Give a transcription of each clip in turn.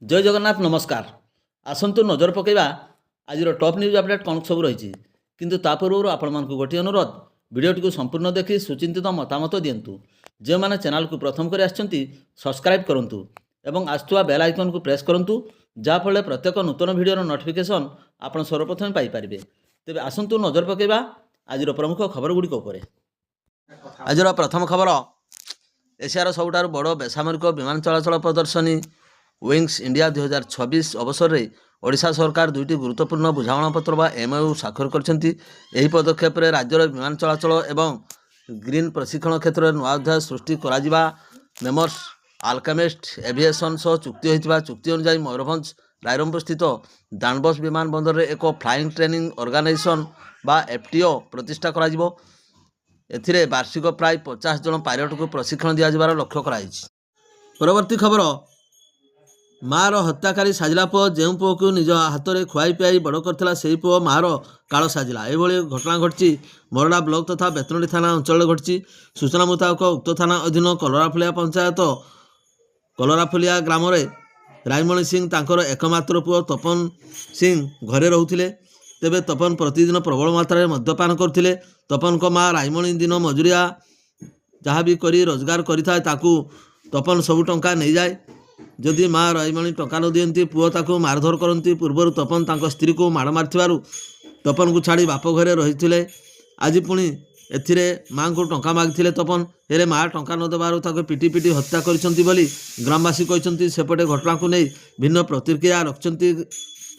ଜୟ ଜଗନ୍ନାଥ ନମସ୍କାର। ଆସନ୍ତୁ ନଜର ପକାଇବା ଆଜିର ଟପ୍ ନ୍ୟୁଜ୍ ଅପଡେଟ୍ କ'ଣ ସବୁ ରହିଛି। କିନ୍ତୁ ତା ପୂର୍ବରୁ ଆପଣମାନଙ୍କୁ ଗୋଟିଏ ଅନୁରୋଧ, ଭିଡ଼ିଓଟିକୁ ସମ୍ପୂର୍ଣ୍ଣ ଦେଖି ସୁଚିନ୍ତିତ ମତାମତ ଦିଅନ୍ତୁ। ଯେଉଁମାନେ ଚ୍ୟାନେଲକୁ ପ୍ରଥମ କରି ଆସିଛନ୍ତି ସବସ୍କ୍ରାଇବ୍ କରନ୍ତୁ ଏବଂ ଆସୁଥିବା ବେଲ୍ ଆଇକନ୍କୁ ପ୍ରେସ୍ କରନ୍ତୁ, ଯାହାଫଳରେ ପ୍ରତ୍ୟେକ ନୂତନ ଭିଡ଼ିଓର ନୋଟିଫିକେସନ୍ ଆପଣ ସର୍ବପ୍ରଥମେ ପାଇପାରିବେ। ତେବେ ଆସନ୍ତୁ ନଜର ପକାଇବା ଆଜିର ପ୍ରମୁଖ ଖବରଗୁଡ଼ିକ ଉପରେ। ଆଜିର ପ୍ରଥମ ଖବର, ଏସିଆର ସବୁଠାରୁ ବଡ଼ ବେସାମରିକ ବିମାନ ଚଳାଚଳ ପ୍ରଦର୍ଶନୀ ୱିଙ୍ଗସ୍ ଇଣ୍ଡିଆ 2026 ଅବସରରେ ଓଡ଼ିଶା ସରକାର ଦୁଇଟି ଗୁରୁତ୍ୱପୂର୍ଣ୍ଣ ବୁଝାମଣାପତ୍ର ବା MOU ସ୍ୱାକ୍ଷର କରିଛନ୍ତି। ଏହି ପଦକ୍ଷେପରେ ରାଜ୍ୟର ବିମାନ ଚଳାଚଳ ଏବଂ ଗ୍ରୀନ୍ ପ୍ରଶିକ୍ଷଣ କ୍ଷେତ୍ରରେ ନୂଆ ଅଧ୍ୟାୟ ସୃଷ୍ଟି କରାଯିବା। ମେମର୍ସ ଆଲକାମିଷ୍ଟ ଏଭିଏସନ୍ ସହ ଚୁକ୍ତି ହୋଇଥିବା ଚୁକ୍ତି ଅନୁଯାୟୀ ମୟୂରଭଞ୍ଜ ରାଇରଙ୍ଗପୁରସ୍ଥିତ ଦାଣ୍ଡବସ୍ ବିମାନ ବନ୍ଦରରେ ଏକ ଫ୍ଲାଇଂ ଟ୍ରେନିଂ ଅର୍ଗାନାଇଜେସନ୍ ବା FTO ପ୍ରତିଷ୍ଠା କରାଯିବ। ଏଥିରେ ବାର୍ଷିକ ପ୍ରାୟ 50 ଜଣ ପାଇଲଟଙ୍କୁ ପ୍ରଶିକ୍ଷଣ ଦିଆଯିବାର ଲକ୍ଷ୍ୟ କରାଯାଇଛି। ପରବର୍ତ୍ତୀ ଖବର, ମାଆର ହତ୍ୟାକାରୀ ସାଜିଲା ପୁଅ ଯେଉଁ ପୁଅକୁ ନିଜ ହାତରେ ଖୁଆଇ ପିଆଇ ବଡ଼ କରିଥିଲା ସେହି ପୁଅ ମାଆର କାଳ ସାଜିଲା। ଏଭଳି ଘଟଣା ଘଟିଛି ମରଡ଼ା ବ୍ଲକ ତଥା ବେତନଟୀ ଥାନା ଅଞ୍ଚଳରେ ଘଟିଛି। ସୂଚନା ମୁତାବକ ଉକ୍ତ ଥାନା ଅଧୀନ କଲରାଫୁଲିଆ ପଞ୍ଚାୟତ କଲରାଫୁଲିଆ ଗ୍ରାମରେ ରାଇମଣି ସିଂ ତାଙ୍କର ଏକମାତ୍ର ପୁଅ ତପନ ସିଂ ଘରେ ରହୁଥିଲେ। ତେବେ ତପନ ପ୍ରତିଦିନ ପ୍ରବଳ ମାତ୍ରାରେ ମଦ୍ୟପାନ କରୁଥିଲେ। ତପନଙ୍କ ମାଆ ରାଇମଣି ଦିନ ମଜୁରିଆ ଯାହା ବି କରି ରୋଜଗାର କରିଥାଏ ତାକୁ ତପନ ସବୁ ଟଙ୍କା ନେଇଯାଏ। ଯଦି ମାଆ ରାଇମଣି ଟଙ୍କା ନ ଦିଅନ୍ତି ପୁଅ ତାକୁ ମାରଧର କରନ୍ତି। ପୂର୍ବରୁ ତପନ ତାଙ୍କ ସ୍ତ୍ରୀକୁ ମାଡ଼ ମାରିଥିବାରୁ ତପନକୁ ଛାଡ଼ି ବାପ ଘରେ ରହିଥିଲେ। ଆଜି ପୁଣି ଏଥିରେ ମାଆଙ୍କୁ ଟଙ୍କା ମାଗିଥିଲେ ତପନ, ହେଲେ ମାଆ ଟଙ୍କା ନ ଦେବାରୁ ତାକୁ ପିଟି ପିଟି ହତ୍ୟା କରିଛନ୍ତି ବୋଲି ଗ୍ରାମବାସୀ କହିଛନ୍ତି। ସେପଟେ ଘଟଣାକୁ ନେଇ ଭିନ୍ନ ପ୍ରତିକ୍ରିୟା ରଖିଛନ୍ତି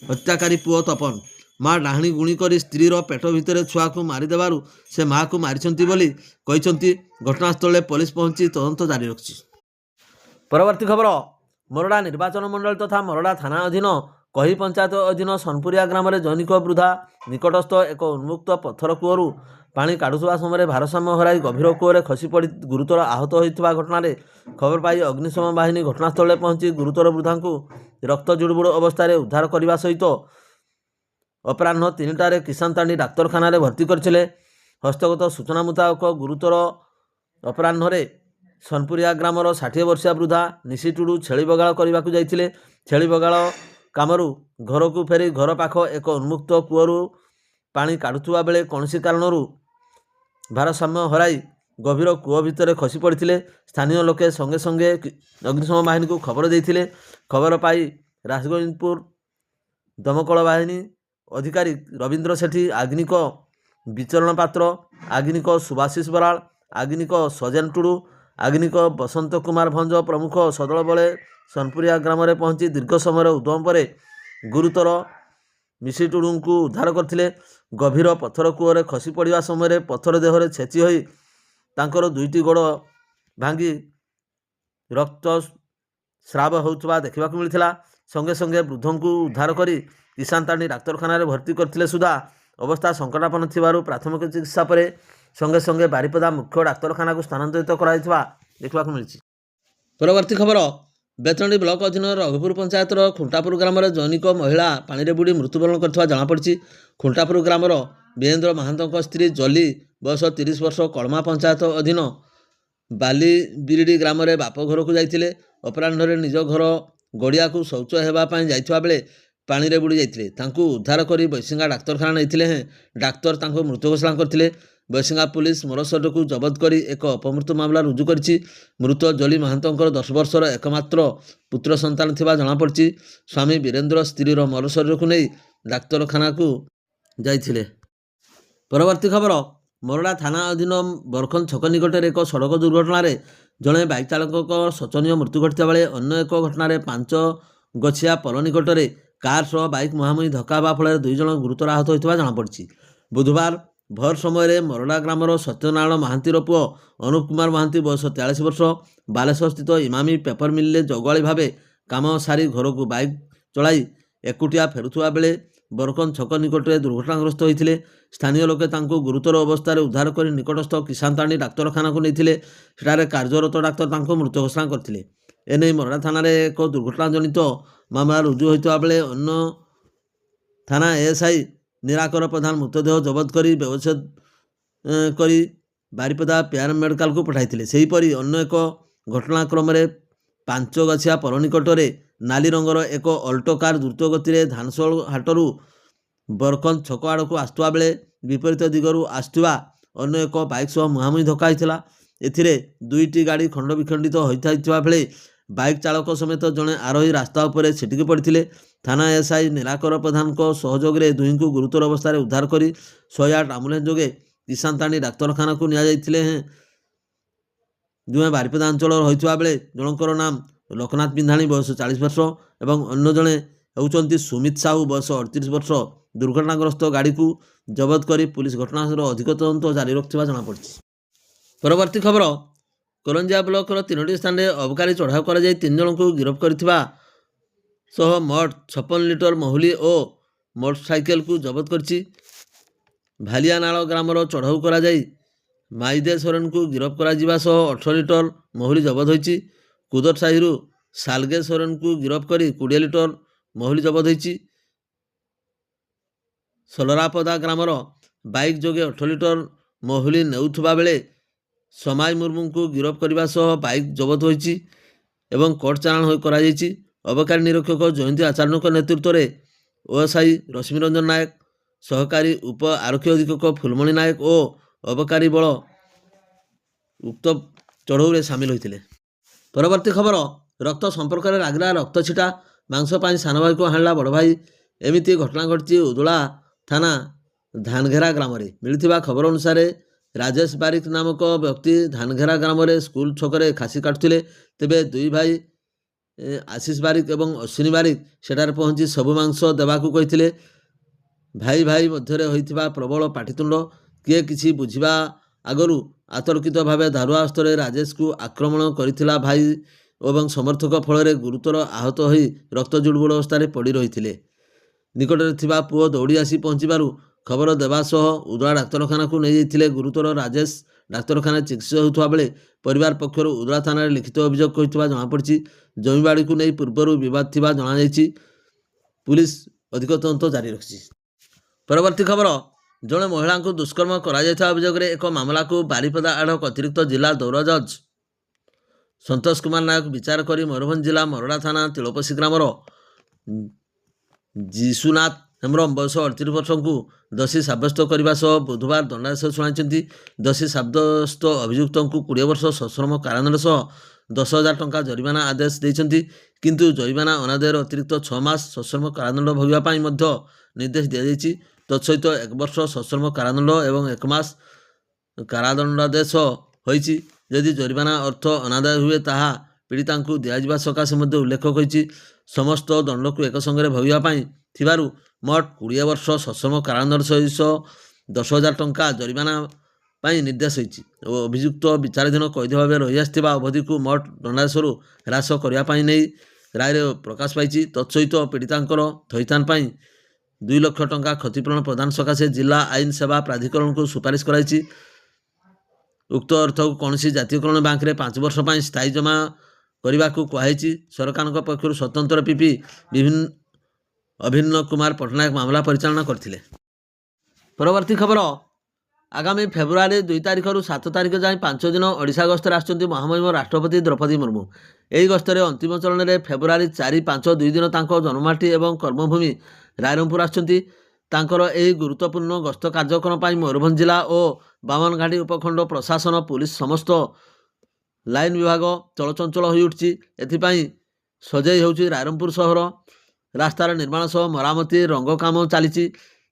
ହତ୍ୟାକାରୀ ପୁଅ ତପନ। ମାଆ ଡାହାଣୀ ଗୁଣି କରି ସ୍ତ୍ରୀର ପେଟ ଭିତରେ ଛୁଆକୁ ମାରିଦେବାରୁ ସେ ମାଆକୁ ମାରିଛନ୍ତି ବୋଲି କହିଛନ୍ତି। ଘଟଣାସ୍ଥଳରେ ପୋଲିସ ପହଞ୍ଚି ତଦନ୍ତ ଜାରି ରଖିଛି। ପରବର୍ତ୍ତୀ ଖବର, ମରଡ଼ା ନିର୍ବାଚନ ମଣ୍ଡଳୀ ତଥା ମରଡ଼ା ଥାନା ଅଧୀନ କହି ପଞ୍ଚାୟତ ଅଧୀନ ସୋନପୁରିଆ ଗ୍ରାମରେ ଜୈନିକ ବୃଦ୍ଧା ନିକଟସ୍ଥ ଏକ ଉନ୍ମୁକ୍ତ ପଥର କୂଅରୁ ପାଣି କାଢୁଥିବା ସମୟରେ ଭାରସାମ୍ୟ ହରାଇ ଗଭୀର କୂଅରେ ଖସି ପଡ଼ି ଗୁରୁତର ଆହତ ହୋଇଥିବା ଘଟଣାରେ ଖବର ପାଇ ଅଗ୍ନିଶମ ବାହିନୀ ଘଟଣାସ୍ଥଳରେ ପହଞ୍ଚି ଗୁରୁତର ବୃଦ୍ଧାଙ୍କୁ ରକ୍ତ ଜୁଡ଼ୁବୁଡ଼ୁ ଅବସ୍ଥାରେ ଉଦ୍ଧାର କରିବା ସହିତ ଅପରାହ୍ନ 3ଟାରେ କିଷାନତାଣ୍ଡି ଡାକ୍ତରଖାନାରେ ଭର୍ତ୍ତି କରିଥିଲେ। ହସ୍ତଗତ ସୂଚନା ମୁତାବକ ଗୁରୁତର ଅପରାହ୍ନରେ ସୋନପୁରିଆ ଗ୍ରାମର 60 ବର୍ଷିଆ ବୃଦ୍ଧା ନିଶି ଟୁଡୁ ଛେଳି ବଗାଳ କରିବାକୁ ଯାଇଥିଲେ। ଛେଳି ବଗାଳ କାମରୁ ଘରକୁ ଫେରି ଘର ପାଖ ଏକ ଉନ୍ମୁକ୍ତ କୂଅରୁ ପାଣି କାଢୁଥିବା ବେଳେ କୌଣସି କାରଣରୁ ଭାରସାମ୍ୟ ହରାଇ ଗଭୀର କୂଅ ଭିତରେ ଖସି ପଡ଼ିଥିଲେ। ସ୍ଥାନୀୟ ଲୋକେ ସଙ୍ଗେ ସଙ୍ଗେ ଅଗ୍ନିଶମ ବାହିନୀକୁ ଖବର ଦେଇଥିଲେ। ଖବର ପାଇ ରାଜଗୋବିନ୍ଦପୁର ଦମକଳ ବାହିନୀ ଅଧିକାରୀ ରବୀନ୍ଦ୍ର ସେଠୀ, ଆଗ୍ନିକ ବିଚରଣ ପାତ୍ର, ଆଗ୍ନିକ ସୁଭାଶିଷ ବରାଳ, ଆଗ୍ନିକ ସଜେନ ଟୁଡୁ, ଆଗ୍ନିକ ବସନ୍ତ କୁମାର ଭଞ୍ଜ ପ୍ରମୁଖ ସଦଳ ବଳେ ସୋନପୁରିଆ ଗ୍ରାମରେ ପହଞ୍ଚି ଦୀର୍ଘ ସମୟର ଉଦ୍ୟମ ପରେ ଗୁରୁତର ମିଶି ଟୁଡୁଙ୍କୁ ଉଦ୍ଧାର କରିଥିଲେ। ଗଭୀର ପଥର କୂଅରେ ଖସି ପଡ଼ିବା ସମୟରେ ପଥର ଦେହରେ ଛେଚି ହୋଇ ତାଙ୍କର ଦୁଇଟି ଗୋଡ଼ ଭାଙ୍ଗି ରକ୍ତ ସ୍ରାବ ହେଉଥିବା ଦେଖିବାକୁ ମିଳିଥିଲା। ସଙ୍ଗେ ସଙ୍ଗେ ବୃଦ୍ଧଙ୍କୁ ଉଦ୍ଧାର କରି କିଷାନତାଣ୍ଡି ଡାକ୍ତରଖାନାରେ ଭର୍ତ୍ତି କରିଥିଲେ ସୁଦ୍ଧା ଅବସ୍ଥା ସଙ୍କଟାପନ୍ନ ଥିବାରୁ ପ୍ରାଥମିକ ଚିକିତ୍ସା ପରେ ସଙ୍ଗେ ସଙ୍ଗେ ବାରିପଦା ମୁଖ୍ୟ ଡାକ୍ତରଖାନାକୁ ସ୍ଥାନାନ୍ତରିତ କରାଯାଇଥିବା ଦେଖିବାକୁ ମିଳିଛି। ପରବର୍ତ୍ତୀ ଖବର, ବେତନଟୀ ବ୍ଲକ ଅଧୀନ ରଘୁପୁର ପଞ୍ଚାୟତର ଖୁଣ୍ଟାପୁର ଗ୍ରାମରେ ଜୈନିକ ମହିଳା ପାଣିରେ ବୁଡ଼ି ମୃତ୍ୟୁବରଣ କରିଥିବା ଜଣାପଡ଼ିଛି। ଖୁଣ୍ଟାପୁର ଗ୍ରାମର ବୀରେନ୍ଦ୍ର ମହାନ୍ତଙ୍କ ସ୍ତ୍ରୀ ଜଲି ବୟସ 30 ବର୍ଷ କଳମା ପଞ୍ଚାୟତ ଅଧୀନ ବାଲିବିରିଡ଼ି ଗ୍ରାମରେ ବାପ ଘରକୁ ଯାଇଥିଲେ। ଅପରାହ୍ନରେ ନିଜ ଘର ଗଡ଼ିଆକୁ ଶୌଚ ହେବା ପାଇଁ ଯାଇଥିବା ବେଳେ ପାଣିରେ ବୁଡ଼ି ଯାଇଥିଲେ। ତାଙ୍କୁ ଉଦ୍ଧାର କରି ବୈଶିଙ୍ଗା ଡାକ୍ତରଖାନା ନେଇଥିଲେ ହେଁ ଡାକ୍ତର ତାଙ୍କୁ ମୃତ ଘୋଷଣା କରିଥିଲେ। ବୈଶିଙ୍ଗା ପୁଲିସ ମରଶରୀରକୁ ଜବତ କରି ଏକ ଅପମୃତ୍ୟୁ ମାମଲା ରୁଜୁ କରିଛି। ମୃତ ଜଲି ମହାନ୍ତଙ୍କର 10 ବର୍ଷର ଏକମାତ୍ର ପୁତ୍ର ସନ୍ତାନ ଥିବା ଜଣାପଡ଼ିଛି। ସ୍ୱାମୀ ବୀରେନ୍ଦ୍ର ସ୍ତ୍ରୀର ମରଶରୀରକୁ ନେଇ ଡାକ୍ତରଖାନାକୁ ଯାଇଥିଲେ। ପରବର୍ତ୍ତୀ ଖବର, ମରଡ଼ା ଥାନା ଅଧୀନ ବରଖନ ଛକ ନିକଟରେ ଏକ ସଡ଼କ ଦୁର୍ଘଟଣାରେ ଜଣେ ବାଇକ୍ ଚାଳକଙ୍କ ଶୋଚନୀୟ ମୃତ୍ୟୁ ଘଟିଥିବା ବେଳେ ଅନ୍ୟ ଏକ ଘଟଣାରେ 5 ଗଛିଆ ପୋଲ ନିକଟରେ କାର୍ ସହ ବାଇକ୍ ମୁହାଁମୁହିଁ ଧକ୍କା ହେବା ଫଳରେ 2 ଜଣ ଗୁରୁତର ଆହତ ହୋଇଥିବା ଜଣାପଡ଼ିଛି। ବୁଧବାର ଭୋର ସମୟରେ ମରଡ଼ା ଗ୍ରାମର ସତ୍ୟନାରାୟଣ ମହାନ୍ତିର ପୁଅ ଅନୁପ କୁମାର ମହାନ୍ତି ବୟସ 43 ବର୍ଷ ବାଲେଶ୍ୱରସ୍ଥିତ ଇମାମି ପେପର ମିଲରେ ଜଗୁଆଳି ଭାବେ କାମ ସାରି ଘରକୁ ବାଇକ୍ ଚଳାଇ ଏକୁଟିଆ ଫେରୁଥିବା ବେଳେ ବରକନ ଛକ ନିକଟରେ ଦୁର୍ଘଟଣାଗ୍ରସ୍ତ ହୋଇଥିଲେ। ସ୍ଥାନୀୟ ଲୋକେ ତାଙ୍କୁ ଗୁରୁତର ଅବସ୍ଥାରେ ଉଦ୍ଧାର କରି ନିକଟସ୍ଥ କିଷାନତାଣ୍ଡି ଡାକ୍ତରଖାନାକୁ ନେଇଥିଲେ। ସେଠାରେ କାର୍ଯ୍ୟରତ ଡାକ୍ତର ତାଙ୍କୁ ମୃତ ଘୋଷଣା କରିଥିଲେ। ଏନେଇ ମରଡ଼ା ଥାନାରେ ଏକ ଦୁର୍ଘଟଣାଜନିତ ମାମଲା ରୁଜୁ ହୋଇଥିବା ବେଳେ ଅନ୍ୟ ଥାନା ASI ନିରାକର ପ୍ରଧାନ ମୃତଦେହ ଜବତ କରି ବ୍ୟବଚ୍ଛେଦ କରି ବାରିପଦା ପିଆର ମେଡିକାଲକୁ ପଠାଇଥିଲେ। ସେହିପରି ଅନ୍ୟ ଏକ ଘଟଣାକ୍ରମରେ ପାଞ୍ଚଗଛିଆ ପର ନିକଟରେ ନାଲି ରଙ୍ଗର ଏକ ଅଲ୍ଟୋ କାର୍ ଦ୍ରୁତ ଗତିରେ ଧାନସୋଳ ହାଟରୁ ବରକନ୍ଦ ଛକ ଆଡ଼କୁ ଆସୁଥିବା ବେଳେ ବିପରୀତ ଦିଗରୁ ଆସୁଥିବା ଅନ୍ୟ ଏକ ବାଇକ୍ ସହ ମୁହାଁମୁହିଁ ଧକ୍କା ହୋଇଥିଲା। ଏଥିରେ ଦୁଇଟି ଗାଡ଼ି ଖଣ୍ଡ ବିଖଣ୍ଡିତ ହୋଇଥିବା ବେଳେ ବାଇକ୍ ଚାଳକ ସମେତ ଜଣେ ଆରୋହୀ ରାସ୍ତା ଉପରେ ଛିଟିକି ପଡ଼ିଥିଲେ। ଥାନା ଏସ୍ଆଇ ନୀଳାକର ପ୍ରଧାନଙ୍କ ସହଯୋଗରେ ଦୁହିଁଙ୍କୁ ଗୁରୁତର ଅବସ୍ଥାରେ ଉଦ୍ଧାର କରି 108 ଆମ୍ବୁଲାନ୍ସ ଯୋଗେ କିଶାନତାଣୀ ଡାକ୍ତରଖାନାକୁ ନିଆଯାଇଥିଲେ। ଦୁହେଁ ବାରିପଦା ଅଞ୍ଚଳର ହୋଇଥିବା ବେଳେ ଜଣଙ୍କର ନାମ ଲୋକନାଥ ବିନ୍ଧାଣୀ ବୟସ 40 ବର୍ଷ ଏବଂ ଅନ୍ୟ ଜଣେ ହେଉଛନ୍ତି ସୁମିତ ସାହୁ ବୟସ 38 ବର୍ଷ। ଦୁର୍ଘଟଣାଗ୍ରସ୍ତ ଗାଡ଼ିକୁ ଜବତ କରି ପୁଲିସ ଘଟଣାର ଅଧିକ ତଦନ୍ତ ଜାରି ରଖିଥିବା ଜଣାପଡ଼ିଛି। ପରବର୍ତ୍ତୀ ଖବର, କରଞ୍ଜିଆ ବ୍ଲକର 3ଟି ସ୍ଥାନରେ ଅବକାରୀ ଚଢ଼ାଉ କରାଯାଇ 3 ଜଣଙ୍କୁ ଗିରଫ କରିଥିବା ସହ ମୋଟ 56 ଲିଟର ମହୁଲି ଓ ମୋଟରସାଇକେଲକୁ ଜବତ କରିଛି। ଭାଲିଆନାଳ ଗ୍ରାମର ଚଢ଼ାଉ କରାଯାଇ ମାଇଦେ ସୋରେନଙ୍କୁ ଗିରଫ କରାଯିବା ସହ 18 ଲିଟର ମହୁଲି ଜବତ ହୋଇଛି। କୁଦର ସାହିରୁ ସାଲଗେ ସୋରେନଙ୍କୁ ଗିରଫ କରି 20 ଲିଟର ମହୁଲି ଜବତ ହୋଇଛି। ସଲରାପଦା ଗ୍ରାମର ବାଇକ୍ ଯୋଗେ 18 ଲିଟର ମହୁଲି ନେଉଥିବା ବେଳେ ସମାଇ ମୁର୍ମୁଙ୍କୁ ଗିରଫ କରିବା ସହ ବାଇକ୍ ଜବତ ହୋଇଛି ଏବଂ କୋର୍ଟ ଚାଲାଣ କରାଯାଇଛି। ଅବକାରୀ ନିରୀକ୍ଷକ ଜୟନ୍ତୀ ଆଚାର୍ଯ୍ୟଙ୍କ ନେତୃତ୍ୱରେ ଓଏସ୍ଆଇ ରଶ୍ମି ରଞ୍ଜନ ନାୟକ, ସହକାରୀ ଉପ ଆରକ୍ଷୀ ଅଧୀକ୍ଷକ ଫୁଲମଣି ନାୟକ ଓ ଅବକାରୀ ବଳ ଉକ୍ତ ଚଢ଼ଉରେ ସାମିଲ ହୋଇଥିଲେ। ପରବର୍ତ୍ତୀ ଖବର, ରକ୍ତ ସମ୍ପର୍କରେ ରାଗିଲା ରକ୍ତ ଛିଟା, ମାଂସ ପାଇଁ ସାନ ଭାଇକୁ ହାଣିଲା ବଡ଼ ଭାଇ। ଏମିତି ଘଟଣା ଘଟିଛି ଉଦଳା ଥାନା ଧାନଘେରା ଗ୍ରାମରେ। ମିଳିଥିବା ଖବର ଅନୁସାରେ ରାଜେଶ ବାରିକ ନାମକ ବ୍ୟକ୍ତି ଧାନଘେରା ଗ୍ରାମରେ ସ୍କୁଲ ଛକରେ ଖାସି କାଟୁଥିଲେ। ତେବେ ଦୁଇ ଭାଇ ଆଶିଷ ବାରିକ ଏବଂ ଅଶ୍ୱିନୀ ବାରିକ ସେଠାରେ ପହଞ୍ଚି ସବୁ ମାଂସ ଦେବାକୁ କହିଥିଲେ। ଭାଇ ଭାଇ ମଧ୍ୟରେ ହୋଇଥିବା ପ୍ରବଳ ପାଟିତୁଣ୍ଡ, କିଏ କିଛି ବୁଝିବା ଆଗରୁ ଆତର୍କିତ ଭାବେ ଧାରୁଆ ଅସ୍ତ୍ରରେ ରାଜେଶକୁ ଆକ୍ରମଣ କରିଥିଲା ଭାଇ ଏବଂ ସମର୍ଥକ, ଫଳରେ ଗୁରୁତର ଆହତ ହୋଇ ରକ୍ତ ଜୁଡ଼ୁବୁଡ଼ ଅବସ୍ଥାରେ ପଡ଼ି ରହିଥିଲେ। ନିକଟରେ ଥିବା ପୁଅ ଦୌଡ଼ି ଆସି ପହଞ୍ଚିବାରୁ ଖବର ଦେବା ସହ ଉଦଳା ଡାକ୍ତରଖାନାକୁ ନେଇଯାଇଥିଲେ। ଗୁରୁତର ରାଜେଶ ଡାକ୍ତରଖାନାରେ ଚିକିତ୍ସିତ ହେଉଥିବା ବେଳେ ପରିବାର ପକ୍ଷରୁ ଉଦଳା ଥାନାରେ ଲିଖିତ ଅଭିଯୋଗ କରିଥିବା ଜଣାପଡ଼ିଛି। ଜମିବାଡ଼ିକୁ ନେଇ ପୂର୍ବରୁ ବିବାଦ ଥିବା ଜଣାଯାଇଛି। ପୁଲିସ ଅଧିକ ତଦନ୍ତ ଜାରି ରଖିଛି। ପରବର୍ତ୍ତୀ ଖବର, ଜଣେ ମହିଳାଙ୍କୁ ଦୁଷ୍କର୍ମ କରାଯାଇଥିବା ଅଭିଯୋଗରେ ଏକ ମାମଲାକୁ ବାରିପଦା ଆଡକ ଅତିରିକ୍ତ ଜିଲ୍ଲା ଦୌରା ଜଜ୍ ସନ୍ତୋଷ କୁମାର ନାୟକ ବିଚାର କରି ମୟୂରଭଞ୍ଜ ଜିଲ୍ଲା ମରଡ଼ା ଥାନା ତିଳପସି ଗ୍ରାମର ଯିଶୁନାଥ ହେମ୍ରମ ବୟସ 38 ବର୍ଷଙ୍କୁ ଦୋଷୀ ସାବ୍ୟସ୍ତ କରିବା ସହ ବୁଧବାର ଦଣ୍ଡାଦେଶ ଶୁଣାଇଛନ୍ତି। ଦୋଷୀ ସାବ୍ୟସ୍ତ ଅଭିଯୁକ୍ତଙ୍କୁ 20 ବର୍ଷ ସଶ୍ରମ କାରାଦଣ୍ଡ ସହ 10,000 ଟଙ୍କା ଜରିମାନା ଆଦେଶ ଦେଇଛନ୍ତି। କିନ୍ତୁ ଜରିମାନା ଅନାଦାୟର ଅତିରିକ୍ତ 6 ମାସ ସଶ୍ରମ କାରାଦଣ୍ଡ ଭୋଗିବା ପାଇଁ ମଧ୍ୟ ନିର୍ଦ୍ଦେଶ ଦିଆଯାଇଛି। ତତ୍ସହିତ 1 ବର୍ଷ ସଶ୍ରମ କାରାଦଣ୍ଡ ଏବଂ 1 ମାସ କାରାଦଣ୍ଡାଦେଶ ହୋଇଛି। ଯଦି ଜରିମାନା ଅର୍ଥ ଅନାଦାୟ ହୁଏ ତାହା ପୀଡ଼ିତାଙ୍କୁ ଦିଆଯିବା ସକାଶେ ମଧ୍ୟ ଉଲ୍ଲେଖ କରିଛି। ସମସ୍ତ ଦଣ୍ଡକୁ ଏକ ସଙ୍ଗରେ ଭୋଗିବା ପାଇଁ ଥିବାରୁ ମୋଟ 20 ବର୍ଷ ସଶ୍ରମ କାରାଦଣ୍ଡ ସହିତ 10,000 ଟଙ୍କା ଜରିମାନା ପାଇଁ ନିର୍ଦ୍ଦେଶ ହୋଇଛି ଓ ଅଭିଯୁକ୍ତ ବିଚାରାଧୀନ କଏଦୀ ଭାବେ ରହିଆସିଥିବା ଅବଧିକୁ ମୋଟ ଦଣ୍ଡାଦେଶରୁ ହ୍ରାସ କରିବା ପାଇଁ ନେଇ ରାୟରେ ପ୍ରକାଶ ପାଇଛି। ତତ୍ସହିତ ପୀଡ଼ିତାଙ୍କର ଥଇଥାନ ପାଇଁ 2 ଲକ୍ଷ ଟଙ୍କା କ୍ଷତିପୂରଣ ପ୍ରଦାନ ସକାଶେ ଜିଲ୍ଲା ଆଇନ ସେବା ପ୍ରାଧିକରଣକୁ ସୁପାରିଶ କରାଯାଇଛି। ଉକ୍ତ ଅର୍ଥକୁ କୌଣସି ଜାତୀୟକରଣ ବ୍ୟାଙ୍କରେ 5 ବର୍ଷ ପାଇଁ ସ୍ଥାୟୀ ଜମା କରିବାକୁ କୁହାଯାଇଛି। ସରକାରଙ୍କ ପକ୍ଷରୁ ସ୍ୱତନ୍ତ୍ର ପିପି ଅଭିନ୍ନ କୁମାର ପଟ୍ଟନାୟକ ମାମଲା ପରିଚାଳନା କରିଥିଲେ। ପରବର୍ତ୍ତୀ ଖବର, ଆଗାମୀ ଫେବୃଆରୀ 2 ତାରିଖରୁ 7 ତାରିଖ ଯାଏଁ 5 ଦିନ ଓଡ଼ିଶା ଗସ୍ତରେ ଆସୁଛନ୍ତି ମହାମହିମ ରାଷ୍ଟ୍ରପତି ଦ୍ରୌପଦୀ ମୁର୍ମୁ। ଏହି ଗସ୍ତରେ ଅନ୍ତିମ ଚରଣରେ ଫେବୃଆରୀ 4, 5, 2 ଦିନ ତାଙ୍କ ଜନ୍ମମାଟି ଏବଂ କର୍ମଭୂମି ରାଇରଙ୍ଗପୁର ଆସୁଛନ୍ତି। ତାଙ୍କର ଏହି ଗୁରୁତ୍ୱପୂର୍ଣ୍ଣ ଗସ୍ତ କାର୍ଯ୍ୟକ୍ରମ ପାଇଁ ମୟୂରଭଞ୍ଜ ଜିଲ୍ଲା ଓ ବାମନଘାଟି ଉପଖଣ୍ଡ ପ୍ରଶାସନ, ପୁଲିସ ସମସ୍ତ ଲାଇନ ବିଭାଗ ଚଳଚଞ୍ଚଳ ହୋଇଉଠିଛି। ଏଥିପାଇଁ ସଜେଇ ହେଉଛି ରାଇରଙ୍ଗପୁର ସହର। ରାସ୍ତାର ନିର୍ମାଣ ସହ ମରାମତି ରଙ୍ଗ କାମ ଚାଲିଛି।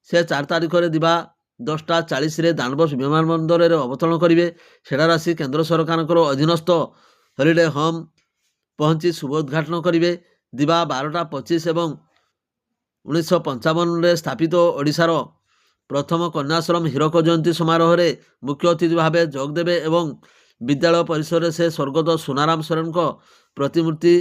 ସେ 4 ତାରିଖରେ ଦିବା 10:40ରେ ଦାଣ୍ଡବସ ବିମାନବନ୍ଦରରେ ଅବତରଣ କରିବେ। ସେଠାରେ ଆସି କେନ୍ଦ୍ର ସରକାରଙ୍କର ଅଧୀନସ୍ଥ ହଲିଡେ ହୋମ୍ ପହଞ୍ଚି ଶୁଭ ଉଦ୍ଘାଟନ କରିବେ। ଦିବା 12:25 ଏବଂ 1955ରେ ସ୍ଥାପିତ ଓଡ଼ିଶାର ପ୍ରଥମ କନ୍ୟାଶ୍ରମ ହୀରକ ଜୟନ୍ତୀ ସମାରୋହରେ ମୁଖ୍ୟ ଅତିଥି ଭାବେ ଯୋଗ ଦେବେ ଏବଂ ବିଦ୍ୟାଳୟ ପରିସରରେ ସେ ସ୍ୱର୍ଗତ ସୁନାରାମ ସୋରେନଙ୍କ ପ୍ରତିମୂର୍ତ୍ତି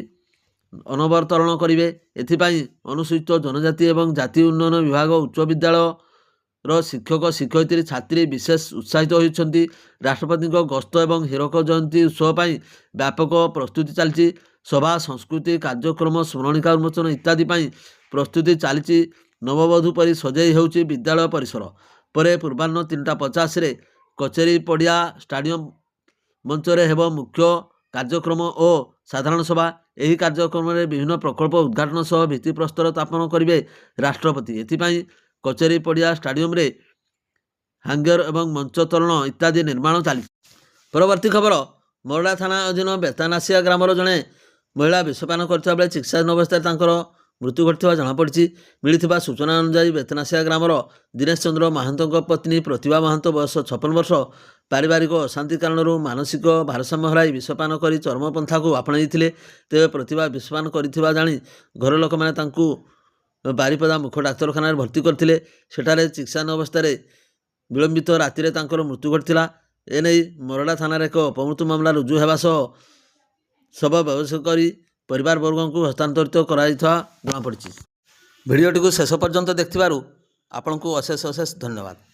ଅନବତରଣ କରିବେ। ଏଥିପାଇଁ ଅନୁସୂଚିତ ଜନଜାତି ଏବଂ ଜାତି ଉନ୍ନୟନ ବିଭାଗ, ଉଚ୍ଚ ବିଦ୍ୟାଳୟର ଶିକ୍ଷକ, ଶିକ୍ଷୟିତ୍ରୀ, ଛାତ୍ରୀ ବିଶେଷ ଉତ୍ସାହିତ ହୋଇଛନ୍ତି। ରାଷ୍ଟ୍ରପତିଙ୍କ ଗସ୍ତ ଏବଂ ହୀରକ ଜୟନ୍ତୀ ଉତ୍ସବ ପାଇଁ ବ୍ୟାପକ ପ୍ରସ୍ତୁତି ଚାଲିଛି। ସଭା, ସଂସ୍କୃତି କାର୍ଯ୍ୟକ୍ରମ, ସ୍ମରଣିକା ଉନ୍ମୋଚନ ଇତ୍ୟାଦି ପାଇଁ ପ୍ରସ୍ତୁତି ଚାଲିଛି। ନବବଧୂ ପରି ସଜେଇ ହେଉଛି ବିଦ୍ୟାଳୟ ପରିସର। ପରେ ପୂର୍ବାହ୍ନ 3:50ରେ କଚେରୀ ପଡ଼ିଆ ଷ୍ଟାଡିୟମ ମଞ୍ଚରେ ହେବ ମୁଖ୍ୟ କାର୍ଯ୍ୟକ୍ରମ ଓ ସାଧାରଣ ସଭା। ଏହି କାର୍ଯ୍ୟକ୍ରମରେ ବିଭିନ୍ନ ପ୍ରକଳ୍ପ ଉଦ୍ଘାଟନ ସହ ଭିତ୍ତିପ୍ରସ୍ତର ସ୍ଥାପନ କରିବେ ରାଷ୍ଟ୍ରପତି। ଏଥିପାଇଁ କଚେରୀ ପଡ଼ିଆ, ଷ୍ଟାଡିୟମରେ ହାଙ୍ଗର ଏବଂ ମଞ୍ଚ ତୋରଣ ଇତ୍ୟାଦି ନିର୍ମାଣ ଚାଲିଛି। ପରବର୍ତ୍ତୀ ଖବର, ମୋରଡ଼ା ଥାନା ଅଧୀନ ବେତାନାସିଆ ଗ୍ରାମର ଜଣେ ମହିଳା ବିଷପାନ କରିଥିବା ବେଳେ ଚିକିତ୍ସାଧୀନ ଅବସ୍ଥାରେ ତାଙ୍କର ମୃତ୍ୟୁ ଘଟିଥିବା ଜଣାପଡ଼ିଛି। ମିଳିଥିବା ସୂଚନା ଅନୁଯାୟୀ ବେତନାସିଆ ଗ୍ରାମର ଦୀନେଶ ଚନ୍ଦ୍ର ମହାନ୍ତଙ୍କ ପତ୍ନୀ ପ୍ରତିଭା ମହାନ୍ତ ବୟସ 56 ବର୍ଷ ପାରିବାରିକ ଅଶାନ୍ତି କାରଣରୁ ମାନସିକ ଭାରସାମ୍ୟ ହରାଇ ବିଷପାନ କରି ଚରମପନ୍ଥାକୁ ଆପଣେଇଥିଲେ। ତେବେ ପ୍ରତିଭା ବିଷପାନ କରିଥିବା ଜାଣି ଘର ଲୋକମାନେ ତାଙ୍କୁ ବାରିପଦା ମୁଖ୍ୟ ଡାକ୍ତରଖାନାରେ ଭର୍ତ୍ତି କରିଥିଲେ। ସେଠାରେ ଚିକିତ୍ସାଧୀନ ଅବସ୍ଥାରେ ବିଳମ୍ବିତ ରାତିରେ ତାଙ୍କର ମୃତ୍ୟୁ ଘଟିଥିଲା। ଏନେଇ ମୋରଡ଼ା ଥାନାରେ ଏକ ଅପମୃତ୍ୟୁ ମାମଲା ରୁଜୁ ହେବା ସହ ଶବ ବ୍ୟବଚ୍ଛେଦ କରି ପରିବାରବର୍ଗଙ୍କୁ ହସ୍ତାନ୍ତରିତ କରାଯାଇଥିବା ଜଣାପଡ଼ିଛି। ଭିଡ଼ିଓଟିକୁ ଶେଷ ପର୍ଯ୍ୟନ୍ତ ଦେଖିଥିବାରୁ ଆପଣଙ୍କୁ ଅଶେଷ ଅଶେଷ ଧନ୍ୟବାଦ।